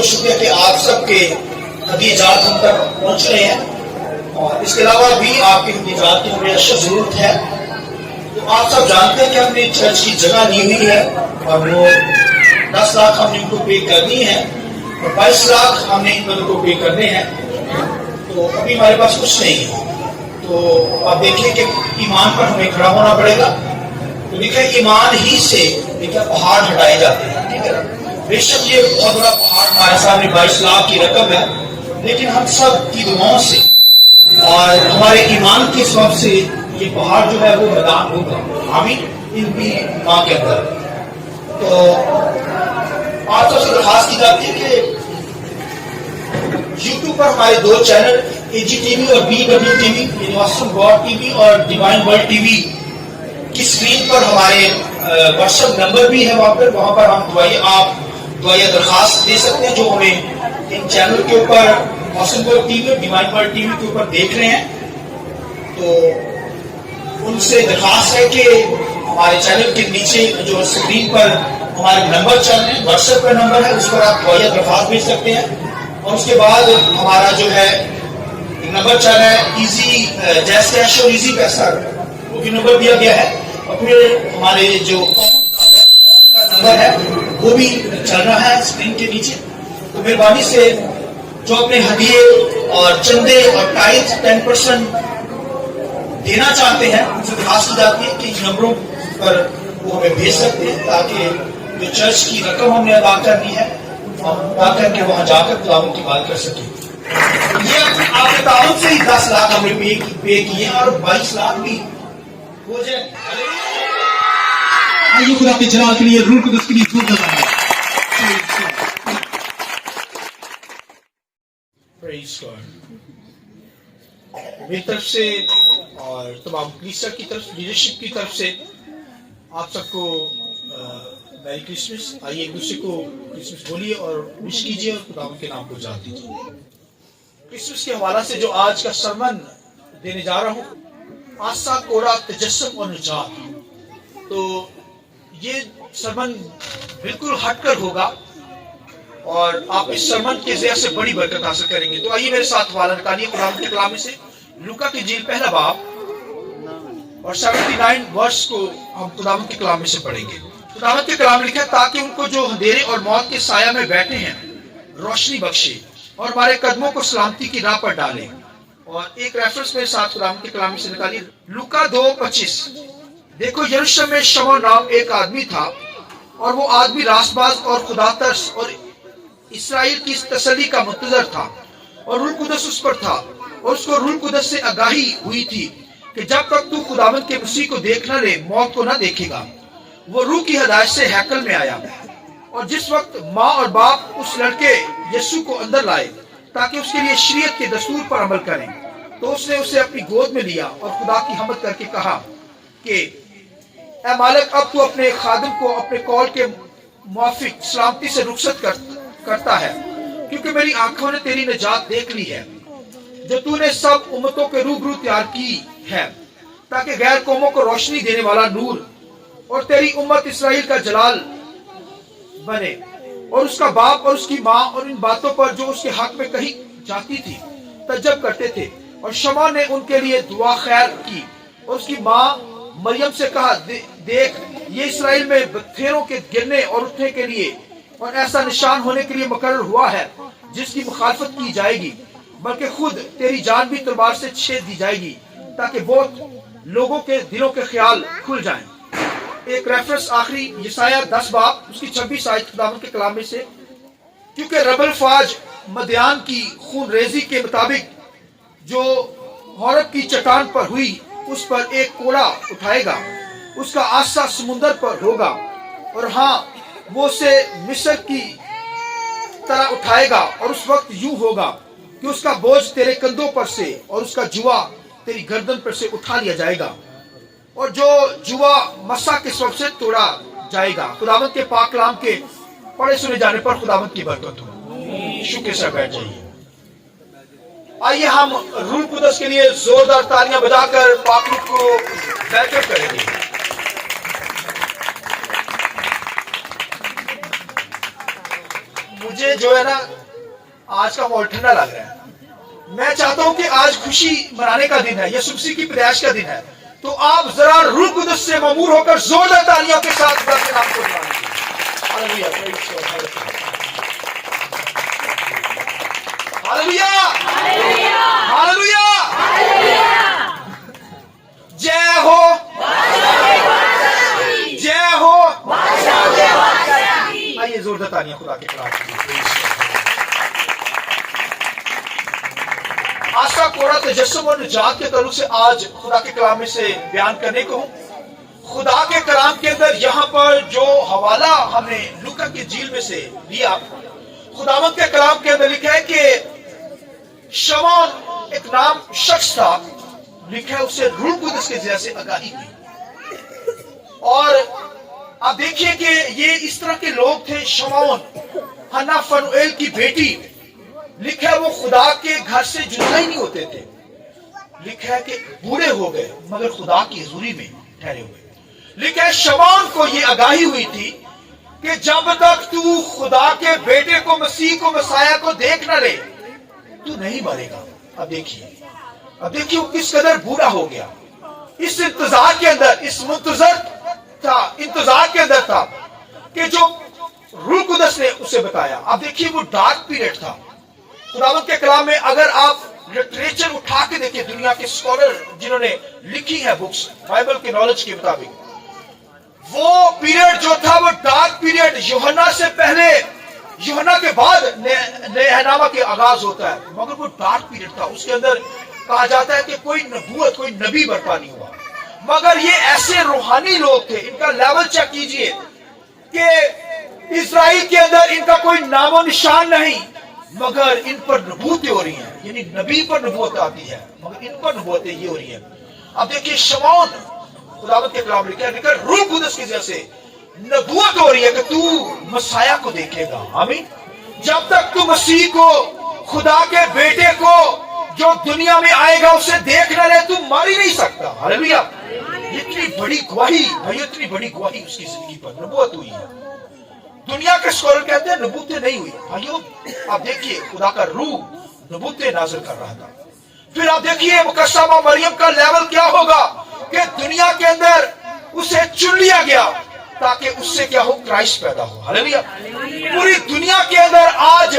بہت شکریہ کہ آپ سب کے ہدیجات ہم تک پہنچ رہے ہیں، اور اس کے علاوہ بھی آپ کے ہدیجات کی ہمیں اشد ضرورت ہے۔ تو آپ سب جانتے ہیں کہ ہم نے چرچ کی جگہ لی ہوئی ہے، اور وہ 10 لاکھ ہم نے ان کو پے کرنی ہے، اور 22 لاکھ ہم نے ان کو پے کرنے ہیں۔ تو ابھی ہمارے پاس کچھ نہیں ہے، تو آپ دیکھیں کہ ایمان پر ہمیں کھڑا ہونا پڑے گا۔ تو دیکھیں ایمان ہی سے دیکھیں پہاڑ ہٹائے جاتے ہیں، ٹھیک ہے۔ بے شک یہ بہت بڑا پہاڑ ہمارے سامنے 22 لاکھ کی رقم ہے، لیکن ہم سب کی دعاؤں سے اور ہمارے ایمان کے سبب سے یہ پہاڑ جو ہے وہ میدان ہوگا، آمین، ان کی ماں کے اندر۔ تو آپ سب سے درخواست کی جاتی ہے کہ یوٹیوب پر ہمارے 2 چینل AG TV اور BW TV، universal God TV اور ڈیوائن ورلڈ TV کی اسکرین پر ہمارے واٹس ایپ نمبر بھی ہے، وہاں پر ہم دعائیں درخواست دے سکتے ہیں جو ہمیں ان چینل کے اوپر یونیورسل گاڈ TV اور ڈیوائن ورلڈ TV کے اوپر دیکھ رہے ہیں۔ تو ان سے درخواست ہے کہ ہمارے چینل کے نیچے جو اسکرین پر ہمارے نمبر چل رہے ہیں، واٹس ایپ کا نمبر ہے، اس پر آپ دعائیں درخواست بھیج سکتے ہیں۔ اور اس کے بعد ہمارا جو ہے نمبر چل رہا ہے ایزی جیس کیش اور ایزی پیسہ، وہ بھی نمبر دیا گیا ہے، اور پھر ہمارے جو اکاؤنٹ کا نمبر ہے وہ بھی چل رہا ہے اسکرین کے نیچے۔ تو مہربانی سے جو اپنے ہدیے اور چندے اور ٹائز 10% دینا چاہتے ہیں، ان سے درخواست کی جاتی ہے کہ ان نمبروں پر وہ ہمیں بھیج سکتے ہیں، تاکہ جو چرچ کی رقم ہم نے ادا کرنی ہے ہم ادا کر کے وہاں جا کر خداوند کی بات کر سکیں۔ یہ آپ کے تعاون سے ہی 10 لاکھ ہم نے پے کیے اور 22 لاکھ بھی ہو جائے۔ آئیے خدا کے جلال کے لیے روح القدس کے لیے دعا کریں۔ پریز گاڈ۔ میری طرف سے اور تمام کلیسیا کی طرف، لیڈرشپ کی طرف سے آپ سب کو میری کرسمس۔ آئیے ایک دوسرے کو کرسمس بولیے اور وش کیجیے اور خداوند کے نام کو یاد دیجیے۔ کرسمس کے حوالہ سے جو آج کا سرمن دینے جا رہا ہوں، آسا کوڑا تجسم اور نجات، تو یہ سرمن بالکل ہٹ کر ہوگا اور آپ اس سرمن کے ذریعے سے بڑی برکت حاصل کریں گے۔ تو آئیے میرے ساتھ حوالہ نکالیے خداوند کے کلام میں سے، لوکا کی انجیل پہلا باب اور 79 ورس کو ہم خداوند کے کلام میں سے پڑھیں گے۔ خداوند کے کلام لکھا ہے، تاکہ ان کو جو اندھیرے اور موت کے سایہ میں بیٹھے ہیں روشنی بخشے اور ہمارے قدموں کو سلامتی کی راہ پر ڈالے۔ اور ایک ریفرنس میرے ساتھ خداوند کے کلام میں سے نکالیے، لوکا 2:25۔ دیکھو یروشلم میں شمع نام ایک آدمی تھا، اور وہ آدمی راست باز اور خدا ترس اور اسرائیل کی تسلی کا منتظر تھا، اور روح القدس اس پر تھا، اور اس کو روح القدس سے آگاہی ہوئی تھی کہ جب تک تو خداوند کے مسیح کو دیکھ نہ لے موت کو نہ دیکھے گا۔ وہ روح کی ہدایت سے ہیکل میں آیا، اور جس وقت ماں اور باپ اس لڑکے یسوع کو اندر لائے تاکہ اس کے لیے شریعت کے دستور پر عمل کریں، تو اس نے اسے اپنی گود میں لیا اور خدا کی حمد کر کے کہا کہ اے مالک، اب تو اپنے خادم کو اپنے قول کے موافق سلامتی سے رخصت کرتا ہے، کیونکہ میری آنکھوں نے تیری نجات دیکھ لی ہے، جو تو نے سب امتوں کے روبرو تیار کی ہے، تاکہ غیر قوموں کو روشنی دینے والا نور اور تیری امت اسرائیل کا جلال بنے۔ اور اس کا باپ اور اس کی ماں اور ان باتوں پر جو اس کے حق میں کہی جاتی تھی تعجب کرتے تھے۔ اور شمع نے ان کے لیے دعا خیر کی، اور اس کی ماں مریم سے کہا، دیکھ یہ اسرائیل میں بتھیروں کے گرنے اور اٹھنے کے لیے اور ایسا نشان ہونے کے لیے مقرر ہوا ہے جس کی مخالفت کی جائے گی، بلکہ خود تیری جان بھی تلوار سے چھید دی جائے گی، تاکہ بہت لوگوں کے دلوں کے خیال کھل جائیں۔ ایک ریفرنس آخری یسایہ 10 باب اس کی 26 آیت خداوند کے کلام میں سے، کیونکہ رب الفاج مدیان کی خون ریزی کے مطابق جو حورب کی چٹان پر ہوئی اس پر ایک کوڑا اٹھائے گا، اس کا آسا سمندر پر ہوگا، اور ہاں وہ اسے مصر کی طرح اٹھائے گا، اور اس وقت یوں ہوگا کہ اس کا بوجھ تیرے کندھوں پر سے اور اس کا جوا تیری گردن پر سے اٹھا لیا جائے گا، اور جو جوا مسا کے سبب سے توڑا جائے گا۔ خداوند کے پاک کلام کے پڑھے سنے جانے پر خداوند کی برکت ہو۔ شکر سے بیٹھ جائیے۔ آئیے ہم روح القدس کے لیے زوردار تالیاں بجا کر پاک روح کو ویلکم کریں گے۔ مجھے मुझे जो है ना आज का माहौल ठंडा लग रहा है। मैं चाहता हूं कि आज खुशी मनाने का दिन है, यीशु मसीह की पैदाइश का दिन है, तो आप जरा रूह कुदस से ममूर होकर जोरदार तालियों के साथ खुदा के नाम को बुलाएं। हालेलुया, हालेलुया, हालेलुया, जय हो, जय हो। आइए जोरदार तालियां खुदा के खिलाफ। आज का कोरा तजस्सुम और निजात के ताल्लुक से आज खुदा के कलाम में से बयान करने को हूं। खुदा के कलाम के अंदर यहाँ पर जो हवाला हमने लूका की झील में से लिया, खुदावंद के कलाम के अंदर लिखा है कि शमौन एक नाम शख्स था, लिखा है उसे रूह कुदस के जैसे आगाही हुई। और आप देखिए कि ये इस तरह के लोग थे। शमौन हन्ना फनुएल की बेटी, लिखा है वो खुदा के घर से जुदा ही नहीं होते थे। लिखा है कि बूढ़े हो गए मगर खुदा की हजूरी में ठहरे हुए। लिखा है शमौन को ये आगाही हुई थी कि जब तक तू खुदा के बेटे को, मसीह को, मसाया को देख न ले, तू नहीं मरेगा। अब देखिए वो किस कदर बूढ़ा हो गया। इस इंतजार के अंदर, इस इंतजार के अंदर था कि जो रूह कुदस ने उसे बताया। अब देखिए वो डार्क पीरियड था। खुदावंद के कलाम में अगर आप लिटरेचर उठा के देखिए, दुनिया के स्कॉलर जिन्होंने लिखी है बुक्स बाइबल के नॉलेज के मुताबिक, वो पीरियड जो था वो डार्क पीरियड यूहन्ना से पहले, यूहन्ना के बाद नहनामा के आगाज होता है, मगर वो डार्क पीरियड था। उसके अंदर कहा जाता है कि कोई नबूवत, कोई नबी बर्पा नहीं हुआ। मगर ये ऐसे रूहानी लोग थे, इनका लेवल चेक कीजिए कि इजराइल के अंदर इनका कोई नामो निशान नहीं, मगर इन पर नबूतें हो रही हैं। यानी नबी पर नबूत आती है मगर इन पर नबूतें ये हो रही हैं। अब देखिए शमौन, खुदावंद के कलाम लिखा है रूह कुदस की जैसे नबूत हो रही है कि तू मसाया को देखेगा। आमीन। जब तक तू मसीह को, खुदा के बेटे को जो दुनिया में आएगा उसे देख न ले, तू मर ही नहीं सकता। हालेलुया। इतनी बड़ी गवाही भाई, इतनी बड़ी गवाही उसकी जिंदगी पर नबूत हुई है। दुनिया के स्कॉलर कहते हैं नबूतें नहीं हुई। भाइयों आप देखिए खुदा का रूह नबूतें नाज़िल कर रहा था। फिर आप देखिए मुकस्समा मरियम का लेवल क्या होगा कि दुनिया के अंदर उसे चुन लिया गया ताकि उससे क्या हो, क्राइस्ट पैदा हो। हालेलुया। पूरी दुनिया के अंदर आज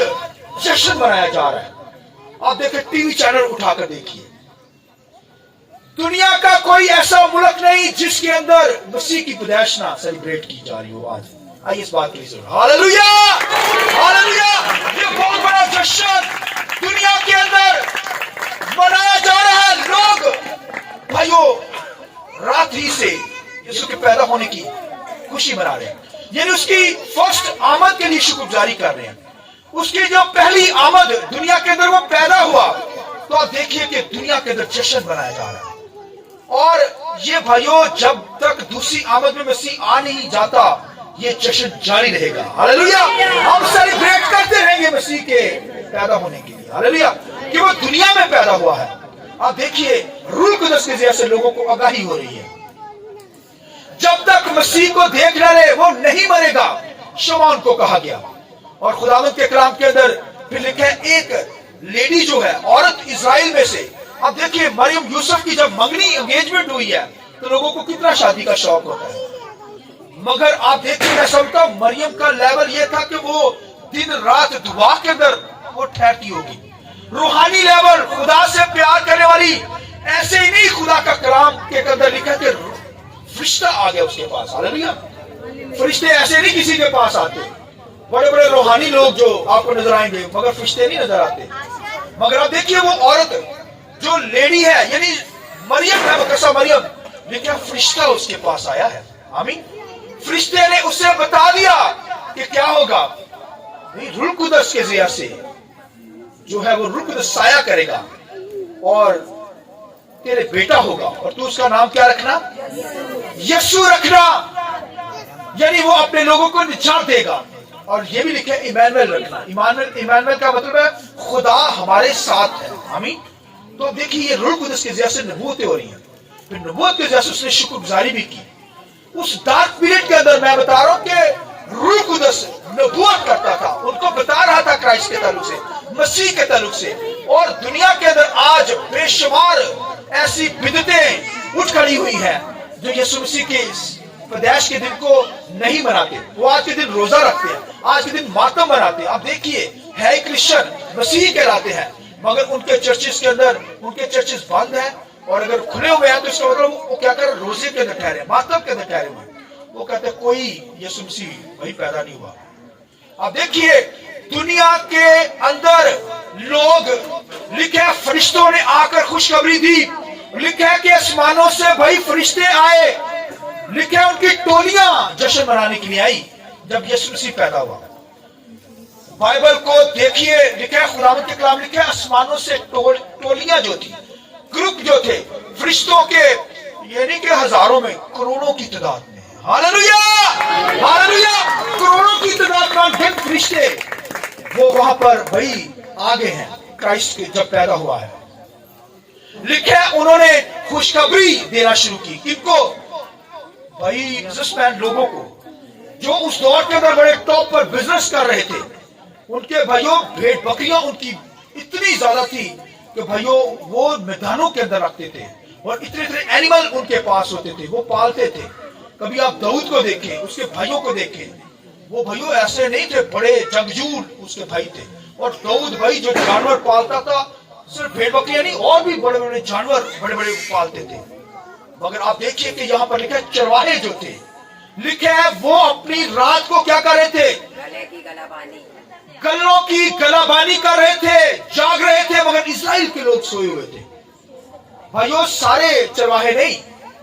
जश्न मनाया जा रहा है। आप देखिए टीवी चैनल उठाकर देखिए, दुनिया का कोई ऐसा मुल्क नहीं जिसके अंदर मसीह की पैदाइश ना सेलिब्रेट की जा रही हो आज। आइए इस बात के लिए सुनो। Hallelujah, hallelujah. ये बहुत बड़ा जश्न दुनिया के अंदर मनाया जा रहा है। लोग भाइयों रात ही से यीशु के पैदा होने की खुशी मना रहे हैं, यानी उसकी फर्स्ट आमद के लिए शुक्रगुजारी कर रहे हैं। उसकी जो पहली आमद दुनिया के अंदर वो पैदा हुआ, तो आप देखिए कि दुनिया के अंदर जश्न मनाया जा रहा है। और ये भाइयों जब तक दूसरी आमद में मसीह आ नहीं जाता, ये जश्न जारी रहेगा। हालेलुया। हम सेलिब्रेट करते रहेंगे मसीह के पैदा होने के लिए। हालेलुया, कि वो दुनिया में पैदा हुआ है। आप देखिए रूह कुदस के जैसे लोगों को आगाही हो रही है, जब तक मसीह को देख न ले वो नहीं मरेगा। शमौन को कहा गया। और खुदावंद के कलाम के अंदर फिर लिखा है एक लेडी जो है, औरत इजराइल में से। अब देखिए मरियम यूसुफ की जब मंगनी एंगेजमेंट हुई है तो लोगों को कितना शादी का शौक होता है, मगर आप देखिए मैं समझता हूं मरियम का लेवल यह था कि वो दिन रात दुआ के अंदर वो ठहरती होगी। रूहानी लेवल, खुदा से प्यार करने वाली। ऐसे ही नहीं, खुदा का कलाम के अंदर लिखा कि फरिश्ता आ गया उसके पास। हालेलुया। फरिश्ते ऐसे नहीं किसी के पास आते, बड़े बड़े रूहानी लोग जो आपको नजर आएंगे, मगर फरिश्ते नहीं नजर आते। मगर आप देखिए वो औरत जो लेडी है, यानी मरियम है, मुकद्दसा मरियम, लेकिन फरिश्ता उसके पास आया है। आमीन। फरिश्ते ने उसे बता दिया कि क्या होगा, रूह कुदस के ज़रिए से जो है वो रूह कुदस साया करेगा और तेरे बेटा होगा, और तू उसका नाम क्या रखना, यीशु रखना। यानी वो अपने लोगों को निजात देगा। और ये भी लिखा है इमानुएल रखना। इमानुएल का मतलब है खुदा हमारे साथ है। आमीन। तो देखिए ये रूह कुदस के जैसे नबूवतें हो रही हैं। फिर नबूवत के जैसे उसने शुक्रगुजारी भी की। उस डार्क पीरियड के अंदर मैं बता रहा हूं कि रूह कुदस नबूवत करता था, उनको बता रहा था क्राइस्ट के ताल्लुक से, मसीह के ताल्लुक से। और दुनिया के अंदर आज बेशुमार ऐसी बिदतें उठ खड़ी हुई है जो यीशु मसीह के पैदाइश के दिन को नहीं मनाते। वो आज के दिन रोजा रखते हैं, आज के दिन मातम मनाते हैं। आप देखिए, है क्रिश्चियन, मसीही कहलाते हैं, मगर उनके चर्चेस के अंदर उनके चर्चेस बंद हैं। और अगर खुले हुए हैं तो इसका मतलब वो क्या कर, रोजे के अंदर ठहरे, मातम के अंदर ठहरे हुए। वो कहते हैं कोई यीशु मसीह वही पैदा नहीं हुआ। अब देखिए, दुनिया के अंदर लोग, लिखे है फरिश्तों ने आकर खुशखबरी दी, लिखे है कि आसमानों से भाई फरिश्ते आए, लिखे है उनकी टोलियां जश्न मनाने के लिए आई जब यीशु मसीह पैदा हुआ। बाइबल को देखिए, लिखा है खुदावंद के कलाम, लिखा है आसमानों से टोलियां जो थी, ग्रुप जो थे फरिश्तों के, यानी कि हजारों में, करोड़ों की तादाद में, हालेलुया हालेलुया, करोड़ों की तादाद में ढेर फरिश्ते वो वहां पर भाई आगे हैं क्राइस्ट के जब पैदा हुआ है। लिखा है उन्होंने खुशखबरी देना शुरू की, किनको भाई बिजनेसमैन लोगों को, जो उस दौर के अंदर बड़े टॉप पर बिजनेस कर रहे थे। उनके भाइयों भेड़ बकरियां उनकी इतनी ज्यादा थी कि भाइयों वो मैदानों के अंदर रखते थे, और इतने इतने एनिमल उनके पास होते थे, वो पालते थे। कभी आप दाऊद को देखें, उसके भाइयों को देखें, वो भाइयों ऐसे नहीं थे, बड़े जंगजूर उसके भाई थे। और दाऊद भाई जो जानवर पालता था, सिर्फ भेड़ बकरियां नहीं, और भी बड़े बड़े जानवर बड़े बड़े पालते थे। मगर आप देखिए कि यहाँ पर लिखा है चरवाहे जो थे, लिखे है वो अपनी रात को क्या कर रहे थे, गलों की गलाबानी कर रहे थे, जाग रहे थे, मगर इस्राएल के लोग सोए हुए थे। भाइयों सारे चरवाहे नहीं,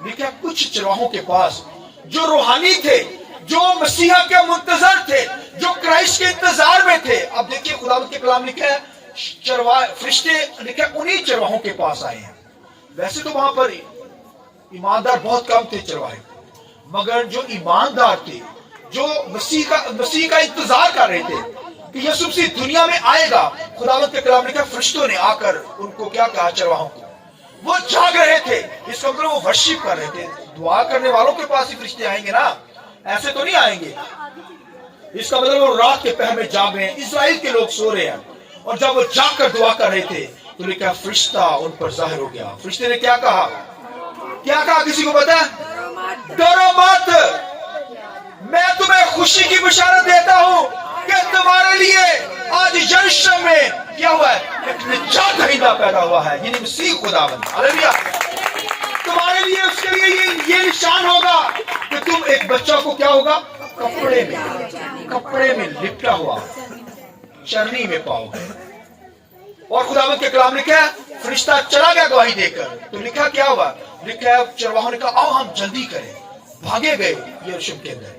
लिखा है कुछ चरवाहों के पास जो रूहानी थे, जो मसीहा के मुंतजर थे, जो क्राइस्ट के इंतजार में थे। अब देखिए खुदावंद के कलाम लिखा है चरवाहे फरिश्ते, लिखा है उन्हीं चरवाहों के पास आए हैं। वैसे तो वहां पर ईमानदार बहुत कम थे चरवाहे, मगर जो ईमानदार थे, जो मसीह का इंतजार कर रहे थे कि यीशु मसीह दुनिया में आएगा, खुदावंद के कलाम लिखा फरिश्तों ने आकर उनको क्या कहा, चरवाहों को, वो जाग रहे थे। इसका मतलब वो वर्शिप कर रहे थे। दुआ करने वालों के पास ही फरिश्ते आएंगे ना, ऐसे तो नहीं आएंगे। इसका मतलब वो रात के पहर में जाग रहे हैं, इस्राएल के लोग सो रहे हैं, और जब वो जाग कर दुआ कर रहे थे तो लिखा फरिश्ता उन पर जाहिर हो गया। फरिश्ते ने क्या कहा, क्या कहा, किसी को पता है? डरो मत, मैं तुम्हें खुशी की बशारत देता हूं कि तुम्हारे लिए आज यरूशलेम में क्या हुआ है, एक निजात दहिंदा पैदा हुआ है, यानी मसीह खुदावंद। हालेलुया। तुम्हारे लिए, उसके लिए ये निशान होगा कि तुम एक बच्चा को क्या होगा, कपड़े में लिपटा हुआ चरनी में पाओगे। और खुदावंद के कलाम लिखा है फरिश्ता चला गया गवाही देकर, तो लिखा क्या हुआ, लिखा है चरवाहों ने कहा आओ हम जल्दी करें, भागे गए यरूशलेम के अंदर।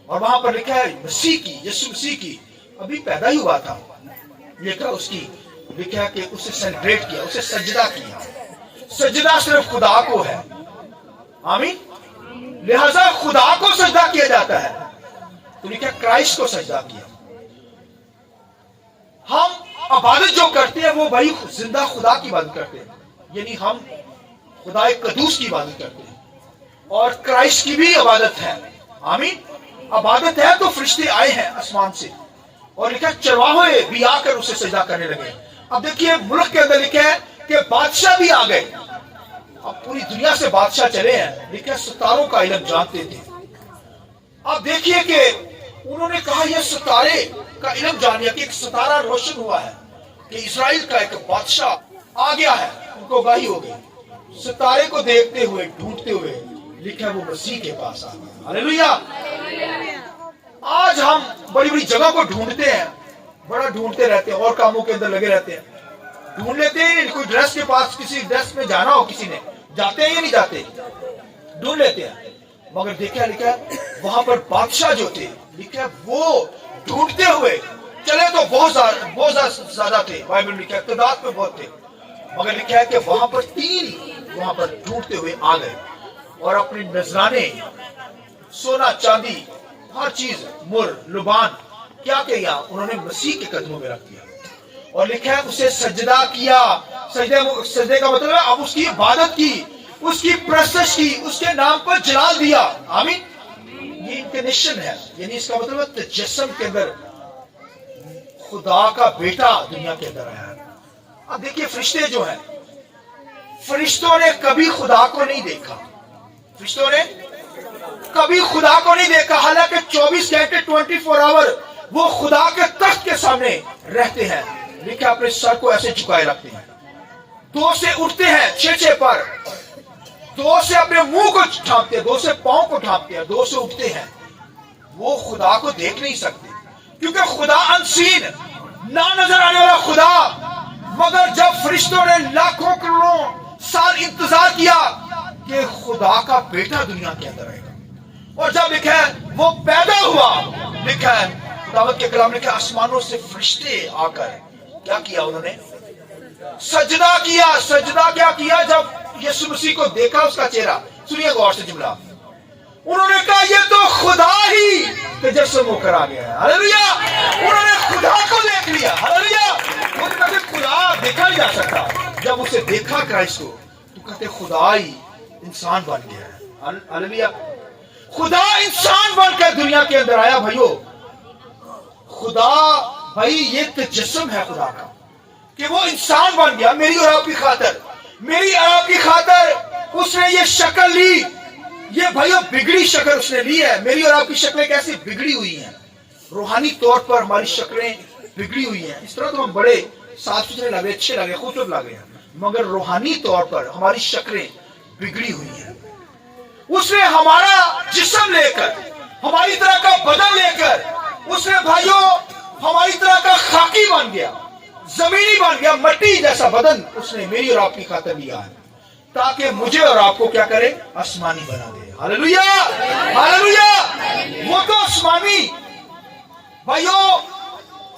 और वहां पर लिखा है मसीह की, यीशु मसीह की अभी पैदा ही हुआ था, लिखा उसकी, लिखा कि उसे सेलिब्रेट किया, उसे सजदा किया। सजदा सिर्फ खुदा को है, आमीन। लिहाजा खुदा को सजदा किया जाता है, तो लिखा क्राइस्ट को सजदा किया। हम इबादत जो करते हैं वो भाई जिंदा खुदा की इबादत करते हैं, यानी हम खुदा कदूस की इबादत करते हैं, और क्राइस्ट की भी इबादत है, आमीन। इबादत है तो फरिश्ते आए हैं आसमान से, और लिखा चरवाहे भी आकर उसे सजदा करने लगे। अब देखिए मुल्क के अंदर लिखा है कि बादशाह भी आ गए, अब पूरी दुनिया से बादशाह चले हैं, लिखा सितारों का इल्म जानते थे। अब देखिए कि उन्होंने कहा यह सितारे का इल्म जान लिया कि एक सितारा रोशन हुआ है कि इस्राएल का एक बादशाह आ गया है, उनको गाही हो गई। सितारे को देखते हुए, ढूंढते हुए, लिखा वो मसीह के पास आ गया। हालेलुया। आज हम बड़ी बड़ी जगह को ढूंढते हैं, बड़ा ढूंढते रहते हैं, और कामों के अंदर लगे रहते हैं, ढूंढ लेते हैं। कोई ड्रेस के पास, किसी ड्रेस में जाना हो किसी ने, जाते हैं या नहीं जाते, ढूंढ लेते हैं। मगर देखा लिखा वहां पर बादशाह जो थे, लिखा वो ढूंढते हुए चले तो बहुत ज्यादा थे, बाइबल में लिखा तादाद में बहुत थे, मगर लिखा है कि वहां पर 3 वहां पर ढूंढते हुए आ गए, और अपने नजराने, सोना चांदी, हर चीज, मुर लुबान क्या किया, उन्होंने मसीह के कदमों में रख दिया, और लिखा है उसे सजदा किया। सजदे का मतलब है अब उसकी इबादत की, उसकी प्रशंसा की, उसके नाम पर जलाल दिया, आमीन। ये इंकर्नेशन है, यानी इसका मतलब है तजस्सुम के अंदर खुदा का बेटा दुनिया के अंदर आया है। अब देखिए फरिश्ते जो हैं, फरिश्तों ने कभी खुदा को नहीं देखा, फरिश्तों ने कभी खुदा को नहीं देखा, हालांकि 24 घंटे 24 आवर वो खुदा के तख्त के सामने रहते हैं, लेकिन अपने सर को ऐसे झुकाए रखते हैं, दो से उठते हैं 6 पर, दो से अपने मुंह को ढांपते हैं, दो से पांव को ढांपते हैं, दो से उठते हैं। वो खुदा को देख नहीं सकते, क्योंकि खुदा अनसीन, ना नजर आने वाला खुदा। मगर जब फरिश्तों ने लाखों करोड़ों साल इंतजार किया कि खुदा का बेटा दुनिया के अंदर आएगा, और जब लिखा है वो पैदा हुआ, लिखा है खुदावंद के कलाम लिखा आसमानों से फरिश्ते आकर क्या किया, उन्होंने सजदा किया। सजदा क्या किया? जब यीशु मसीह को देखा उसका चेहरा, सुनिए गौर से जुमला, उन्होंने कहा ये तो खुदा ही तजस्सुम होकर आ गया है। हालेलुया! उन्होंने खुदा को देख लिया। हालेलुया! वो कहते खुदा देखा नहीं जा सकता। जब उसे देखा क्राइस्ट को, तो कहते खुदा ही इंसान बन गया है। हालेलुया! खुदा इंसान बनकर दुनिया के अंदर आया। भाइयों, खुदा भाई ये तजस्सुम है खुदा का, कि वो इंसान बन गया मेरी और आपकी खातर, मेरी और आपकी खातर उसने ये शक्ल ली। ये भाइयों बिगड़ी शक्ल उसने ली है। मेरी और आपकी शक्लें कैसी बिगड़ी हुई हैं, रूहानी तौर पर हमारी शक्लें बिगड़ी हुई हैं। इस तरह तो हम बड़े साफ सुथरे लगे, अच्छे लगे, खूबसूरत लगे हैं, मगर रूहानी तौर पर हमारी शक्लें बिगड़ी हुई हैं। उसने हमारा जिस्म लेकर, हमारी तरह का बदन लेकर, उसने भाइयों हमारी तरह का खाकी बन गया, जमीनी बन गया, मट्टी जैसा बदन उसने मेरी और आपकी खातिर लिया है, ताकि मुझे और आपको क्या करे, आसमानी बना दे। हालेलुया! हालेलुया! वो तो आसमानी। भाइयों,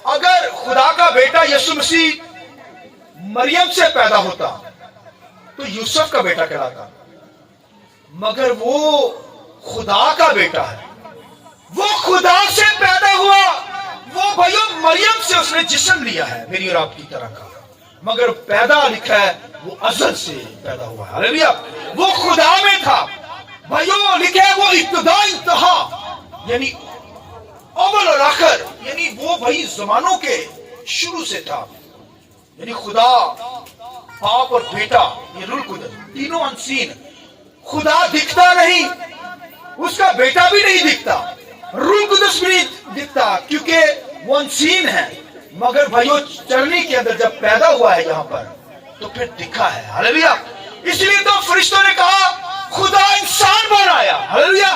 अगर खुदा का बेटा यीशु मसीह मरियम से पैदा होता तो यूसुफ का बेटा कहलाता, मगर वो खुदा का बेटा है, वो खुदा से पैदा हुआ। वो भाइयों मरियम से उसने जिस्म लिया है मेरी और आपकी तरह का, मगर पैदा लिखा है वो अज़ल से पैदा हुआ है। हालेलुया! वो खुदा में था। भाइयों लिखा है वो इब्तिदा इंतहा, यानी अव्वल और आखिर, यानी वो भाई जमानों के शुरू से था। यानी खुदा, बाप और बेटा, ये रूल कुदरत तीनों अनसीन। खुदा दिखता नहीं, उसका बेटा भी नहीं दिखता, रूह कुदस भी नहीं दिखता, क्योंकि वो अनसीन है। मगर भाइयों चरनी के अंदर जब पैदा हुआ है यहाँ पर, तो फिर दिखा है। हालेलुया! इसलिए तो फरिश्तों ने कहा खुदा इंसान बन आया। हालेलुया!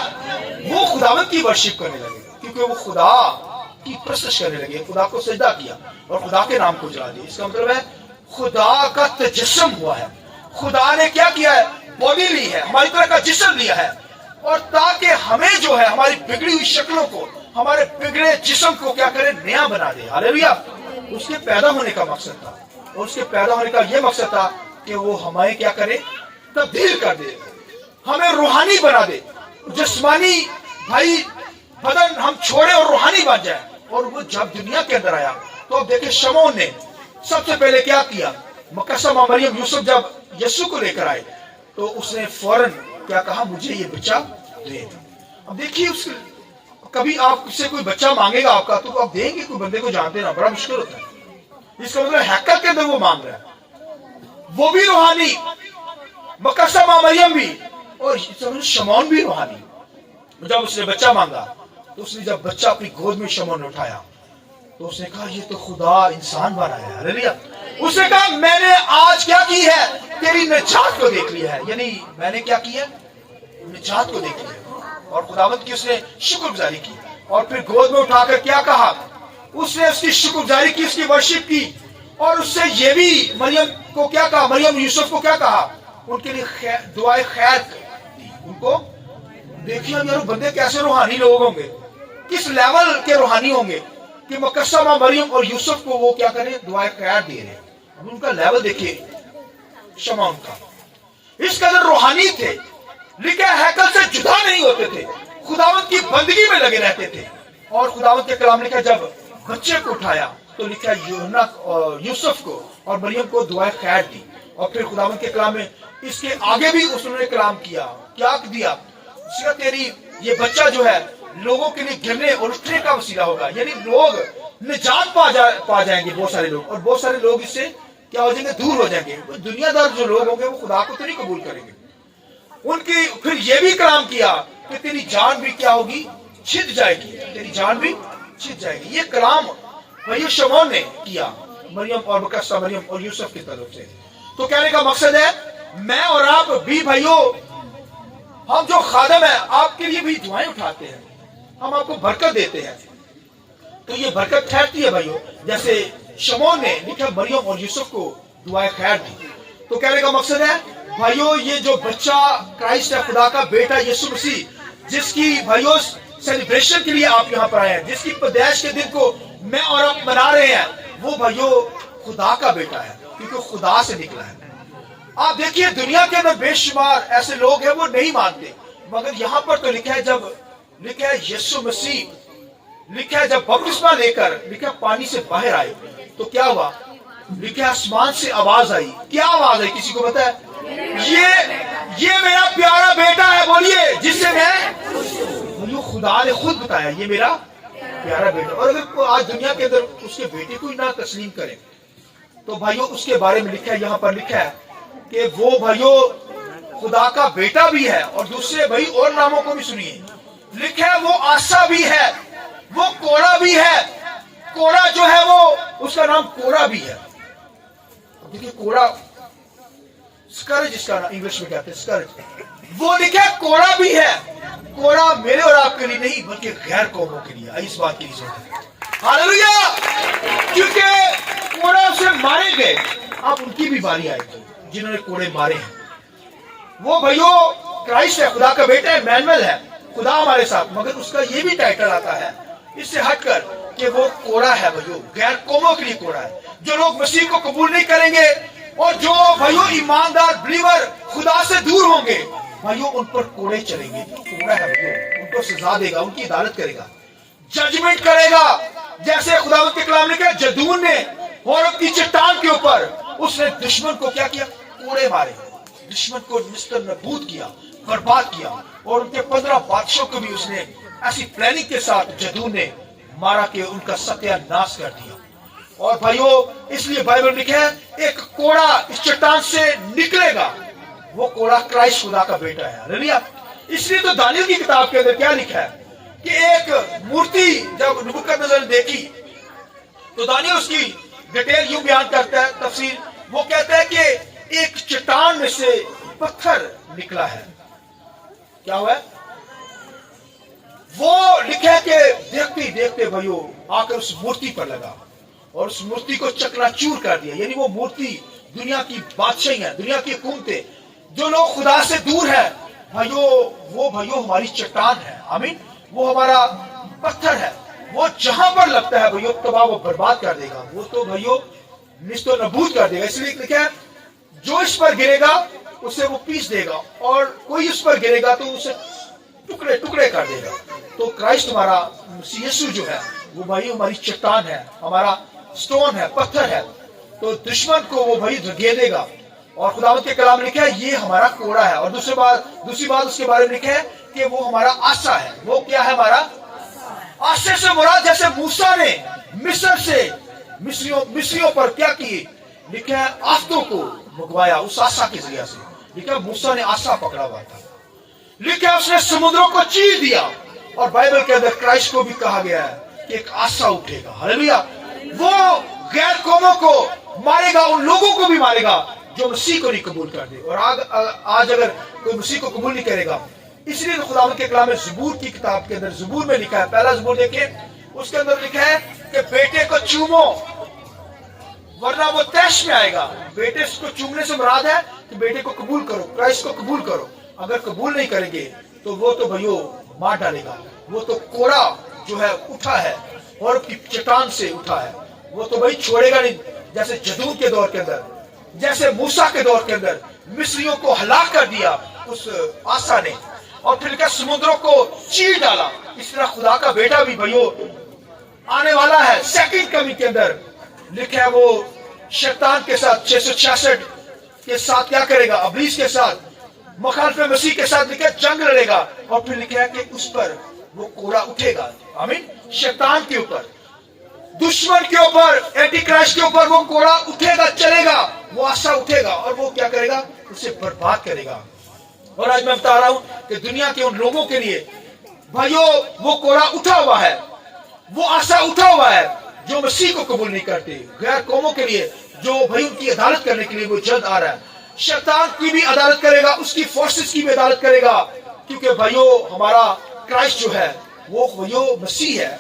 वो खुदावंद की वर्शिप करने लगे, क्योंकि वो खुदा की प्रशंसा करने लगे, खुदा को सजदा किया और खुदा के नाम को जला दिया। इसका मतलब है खुदा का तजस्सुम हुआ है। खुदा ने क्या किया है, बॉडी ली है, हमारी तरह का जिस्म लिया है, और ताकि हमें जो है हमारी बिगड़ी हुई शक्लों को, हमारे बिगड़े जिस्म को क्या करे, नया बना दे। हालेलुया! उसके पैदा होने का मकसद था, और उसके पैदा होने का यह मकसद था कि वो हमें क्या करे, तब्दील कर दे, हमें रूहानी बना दे, जिस्मानी भाई बदन हम छोड़े और रूहानी बन जाए। और वो जब दुनिया के अंदर आया, तो अब देखिए शमौन ने सबसे पहले क्या किया, मकसम मरियम यूसुफ जब यीशु को लेकर आए, तो उसने फौरन क्या कहा, मुझे ये बच्चा दे दो। अब देखिए उस कभी आपसे कोई बच्चा मांगेगा आपका, तो आप देंगे? कोई बंदे को जानते ना, बड़ा मुश्किल होता है। इसका मतलब हैकल के अंदर वो मांग रहा है, वो भी रूहानी, मकसम मरियम भी, और शमौन भी रूहानी। जब उसने बच्चा मांगा, तो उसने जब बच्चा अपनी गोद में शमौन ने उठाया, तो उसने कहा ये तो खुदा इंसान बना है। हालेलुया! उसने कहा मैंने आज क्या की है, तेरी निजात को देख लिया है। यानी मैंने क्या किया, निजात को देख लिया, और खुदावंद की उसने शुक्रगुजारी की, और फिर गोद में उठाकर क्या कहा, उसने उसकी शुक्रगुजारी की, उसकी वर्शिप की, और उससे ये भी मरियम को क्या कहा, मरियम यूसुफ को क्या कहा, उनके लिए दुआए खैर दी उनको। देखिए यार बंदे कैसे रूहानी लोग होंगे, किस लेवल के रूहानी होंगे कि मकसम मरियम और यूसुफ को वो क्या करें, दुआए खैर दे रहे। अब उनका लेवल देखिए शमौन का, इस कदर रूहानी थे, लिखा हैकल से जुदा नहीं होते थे, खुदावंद की बंदगी में लगे रहते थे। और खुदावंद के कलाम लिखा जब बच्चे को उठाया, तो लिखा यूहन्ना और यूसुफ को और मरियम को दुआए खैर दी। और फिर खुदावंद के कलाम में इसके आगे भी उसने कलाम किया, क्या दिया, तेरी ये बच्चा जो है लोगों के लिए गिरने और उठने का वसीला होगा, यानी लोग निजात पा जाएंगे बहुत सारे लोग, और बहुत सारे लोग इससे क्या हो जाएंगे, दूर हो जाएंगे। दुनियादार जो लोग होंगे वो खुदा को तो नहीं कबूल करेंगे। उनकी फिर ये भी कलाम किया कि तेरी जान भी क्या होगी, छिद जाएगी, तेरी जान भी छिद जाएगी। ये कलाम भाइयों शमौन ने किया मरियम और बकस्सा मरियम और यूसुफ की तरफ से। तो कहने का मकसद है मैं और आप भी भाइयों, हम जो खादम है आपके लिए भी दुआएं उठाते हैं, हम आपको बरकत देते हैं, तो ये बरकत ठहरती है भाइयों। जैसे शमौन ने लिखा मरियम और यूसुफ को दुआएं खैर दी। तो कहने का मकसद है भाइयों ये जो बच्चा क्राइस्ट है, खुदा का बेटा यीशु मसीह, जिसकी भाइयों सेलिब्रेशन के लिए आप यहाँ पर आए हैं, जिसकी पैदाइश के दिन को मैं और आप मना रहे हैं, वो भाइयों खुदा का बेटा है, क्योंकि खुदा से निकला है। आप देखिए दुनिया के अंदर बेशुमार ऐसे लोग हैं वो नहीं मानते, मगर यहाँ पर तो लिखा है, जब लिखा है यीशु मसीह, लिखा है जब बपतिस्मा लेकर लिखा पानी से बाहर आए तो क्या हुआ, लिखा आसमान से आवाज आई। क्या आवाज आई, किसी को पता है? ये मेरा प्यारा बेटा है, बोलिए, जिससे मैं, खुदा ने खुद बताया ये मेरा प्यारा बेटा। और अगर आज दुनिया के अंदर उसके बेटे को ही ना तस्लीम करें तो भाइयों उसके बारे में लिखा है, यहाँ पर लिखा है कि वो भाइयों खुदा का बेटा भी है, और दूसरे भाई और नामों को भी सुनिए, लिखा है वो आशा भी है, वो कोड़ा भी है। कोड़ा जो है वो उसका नाम कोड़ा भी है। देखिए कोड़ा स्कर्ज, इसका नाम इंग्लिश में कहते हैं स्कर्ज। वो लिखा है कोड़ा भी है। कोड़ा मेरे और आपके लिए नहीं बल्कि गैर कौमों के लिए। इस बात की जरूरत है, हालेलुया, क्योंकि कोड़ा से मारे गए, आप उनकी भी बारी आएगी जिन्होंने कोड़े मारे हैं। वो भाइयों क्राइस्ट है, खुदा का बेटा है, मैनुअल है, खुदा हमारे साथ, मगर उसका ये भी टाइटल आता है इससे हटकर कि वो कोड़ा है भाइयों, गैर कौमों के लिए कोड़ा है। जो लोग मसीह को कबूल नहीं करेंगे और जो भाइयों ईमानदार बिलीवर खुदा से दूर होंगे, भाइयों उन पर कोड़े चलेंगे। कोड़ा है भाइयों, उनको सजा देगा, उनकी अदालत करेगा, जजमेंट करेगा। जैसे खुदा के कलाम ने कहा, जदून ने और अपनी चट्टान के ऊपर उसने दुश्मन को क्या किया, कोड़े मारे, दुश्मन को निस्तर नबूद किया, बर्बाद किया, और उनके 15 बादशाहों को भी उसने ऐसी प्लानिंग के साथ जदून ने मारा कि उनका सत्यानाश कर दिया। और भाइयों इसलिए बाइबल में लिखा है एक कोड़ा इस चट्टान से निकलेगा, वो कोड़ा क्राइस्ट खुदा का बेटा है, हालेलुया। इसलिए तो दानियल की किताब के अंदर क्या लिखा है कि एक मूर्ति जब नबूकदनेस्सर ने देखी तो दानियल उसकी डिटेल यूं बयान करता है, तफसीर, वो कहता है कि एक चट्टान में से पत्थर निकला है। क्या हुआ है? वो लिखा है कि देखते ही देखते भाइयों आकर उस मूर्ति पर लगा और उस मूर्ति को चकनाचूर कर दिया। यानी वो मूर्ति दुनिया की बादशाही है, दुनिया की हुकूमतें, जो लोग खुदा से दूर है भाइयों, वो भाइयों हमारी चट्टान है, आमीन, वो हमारा पत्थर है। वो जहां पर लगता है भाइयों तबाह वो बर्बाद कर देगा, वो तो भाइयों निस्तो नबूद कर देगा। इसलिए लिखा है जो इस पर गिरेगा उसे वो पीस देगा, और कोई इस पर गिरेगा तो उसे टुकड़े टुकड़े कर देगा। तो क्राइस्ट हमारा यीशु जो है वो भाई हमारी चट्टान है, हमारा स्टोन है, पत्थर है। तो दुश्मन को वो भाई धकेलेगा। और खुदावंत के कलाम लिखा है ये हमारा कोड़ा है। और दूसरी बात उसके बारे में लिखा है कि वो हमारा आशा है। वो क्या है? हमारा आशा से मुराद जैसे मूसा ने मिस्र से मिस्रियों पर क्या किए, लिखा है आफतों को मंगवाया उस आशा के जरिए से। लिखा मूसा ने आशा पकड़ा हुआ था, लिखा है उसने समुद्रों को चीर दिया। और बाइबल के अंदर क्राइस्ट को भी कहा गया है कि एक आशा उठेगा, हालेलुया, वो गैर कौमों को मारेगा, उन लोगों को भी मारेगा जो मसीह को नहीं कबूल कर दे। और आज अगर कोई मसीह को कबूल नहीं करेगा, इसलिए तो खुदावंद के कलाम में ज़बूर की किताब के अंदर ज़बूर में लिखा है, पहला ज़बूर देखिए, उसके अंदर लिखा है कि बेटे को चूमो वरना वो तैश में आएगा। बेटे को चूमने से मुराद है कि बेटे को कबूल करो, क्राइस्ट को कबूल करो। अगर कबूल नहीं करेंगे तो वो तो भाइयों मार डालेगा। वो तो कोड़ा जो है उठा है और की चट्टान से उठा है, वो तो भाई छोड़ेगा नहीं। जैसे जदून के दौर के अंदर, जैसे मूसा के दौर के अंदर मिस्रियों को हलाक कर दिया उस आशा ने, और फिर क्या समुद्रों को चीर डाला, इस तरह खुदा का बेटा भी भाइयों आने वाला है। सेकंड कमिंग के अंदर लिखा है वो शैतान के साथ 666 के साथ क्या करेगा, अबलीस के साथ, मुखालिफ मसीह के साथ लिखा जंग लड़ेगा। और फिर लिखा है कि उस पर वो कोड़ा उठेगा। आमीन। शैतान के ऊपर, दुश्मन के ऊपर, एंटी क्राइस्ट के ऊपर वो कोड़ा उठेगा, चलेगा, वो आशा उठेगा और वो क्या करेगा, उसे बर्बाद करेगा। और आज मैं बता रहा हूं कि दुनिया के उन लोगों के लिए भाइयों वो कोड़ा उठा हुआ है, वो आशा उठा हुआ है जो मसीह को कबूल नहीं करते। गैर कौमों के लिए जो भाई उनकी अदालत करने के लिए वो जल्द आ रहा है। शैतान की भी अदालत करेगा, उसकी फोर्सेस की भी अदालत करेगा, क्योंकि भाइयों हमारा क्राइस्ट जो है वो भाइयों मसीह है,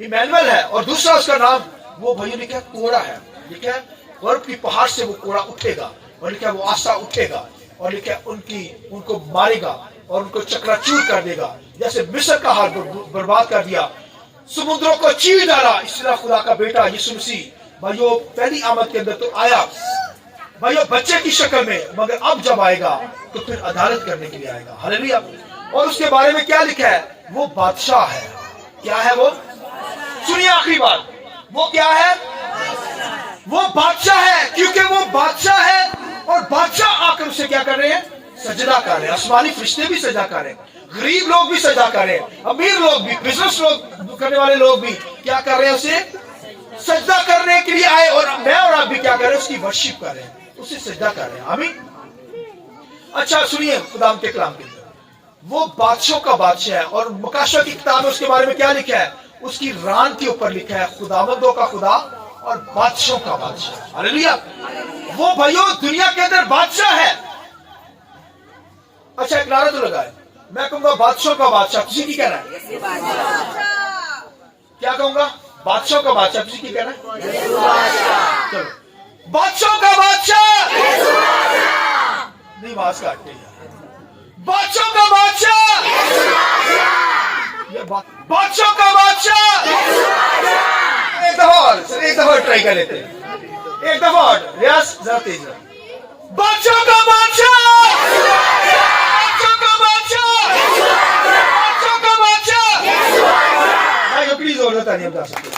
इमैनुअल है। और दूसरा उसका नाम वो भाइयों लिखा कोड़ा है, लिखा है गर्भ की पहाड़ से वो कोड़ा उठेगा, और लिखा वो आशा उठेगा, और लिखा उनको मारेगा और उनको चकनाचूर कर देगा, जैसे मिस्र का हाल बर्बाद कर दिया, समुद्रों को चीर डाला। इस तरह खुदा का बेटा यीशु मसीह भाइयों पहली आमद के अंदर तो आया भाइयों बच्चे की शक्ल में, मगर अब जब आएगा तो फिर अदालत करने के लिए आएगा। हालेलुया। और उसके बारे में क्या लिखा है, वो बादशाह है। क्या है वो? सुनिए आखिरी बात, वो क्या है? वो बादशाह है, क्योंकि वो बादशाह है और बादशाह आकर उसे क्या कर रहे हैं, सजदा कर रहे हैं। आसमानी फरिश्ते भी सजदा कर रहे हैं, गरीब लोग भी सजदा कर रहे हैं, अमीर लोग भी, बिजनेस लोग करने वाले लोग भी क्या कर रहे हैं, उसे सजदा करने के लिए आए। और मैं और आप भी क्या कर रहे हैं, उसकी वर्शिप कर रहे हैं, उसे सजदा कर रहे हैं। आमीन। अच्छा सुनिए खुदाम के कलाम के अंदर वो बादशाह का बादशाह है, और मुकाशवा की किताब में उसके बारे में क्या लिखा है, उसकी रान के ऊपर लिखा है खुदावंदों का खुदा और बादशाह का बादशाह। हालेलुया। वो भाइयों दुनिया के अंदर बादशाह है। अच्छा एक नारा तो लगाए, मैं कहूंगा बादशाह का बादशाह। किसी की कहना है? क्या कहूंगा? बादशाह का बादशाह। किसी की कहना है? चलो बादशाह का बादशाह। नहीं आवाज काटते यार। बादशाह का बादशाह, बादशाह का बादशाह। एक दफा और, एक दफा ट्राई कर लेते हैं, एक दफा और रियाज जरा तेज। बादशाह का बादशाह, बादशाह का बादशाह, बादशाह का बादशाह। भाई प्लीज और बता नहीं बता सकते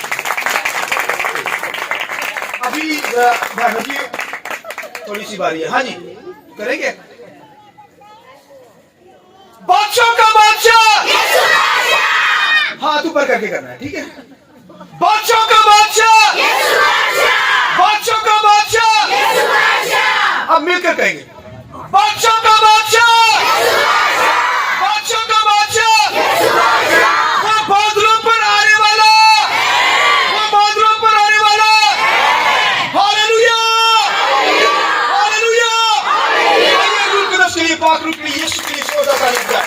अभी थोड़ी सी बारी है। हाँ जी करेंगे। बादशाह का बादशाह, हाथ ऊपर करके करना है, ठीक है। बादशाह का बादशाह, बादशाह का बादशाह। अब मिलकर कहेंगे बादशाह का बादशाह, बादशाह का बादशाह। वो बादलों पर आने वाला, वो बादलों पर आने वाला। Hallelujah, hallelujah. आइए रूह कुदस के लिए, पाक रूह के लिए, यीशु के लिए सौदा का लिखा।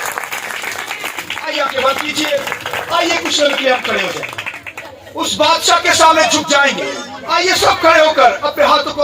आइए आपके बात कीजिए, आइए कुछ समय के लिए हम खड़े हो जाएं, उस बादशाह के सामने झुक जाएंगे। आइए सब खड़े होकर अपने हाथों को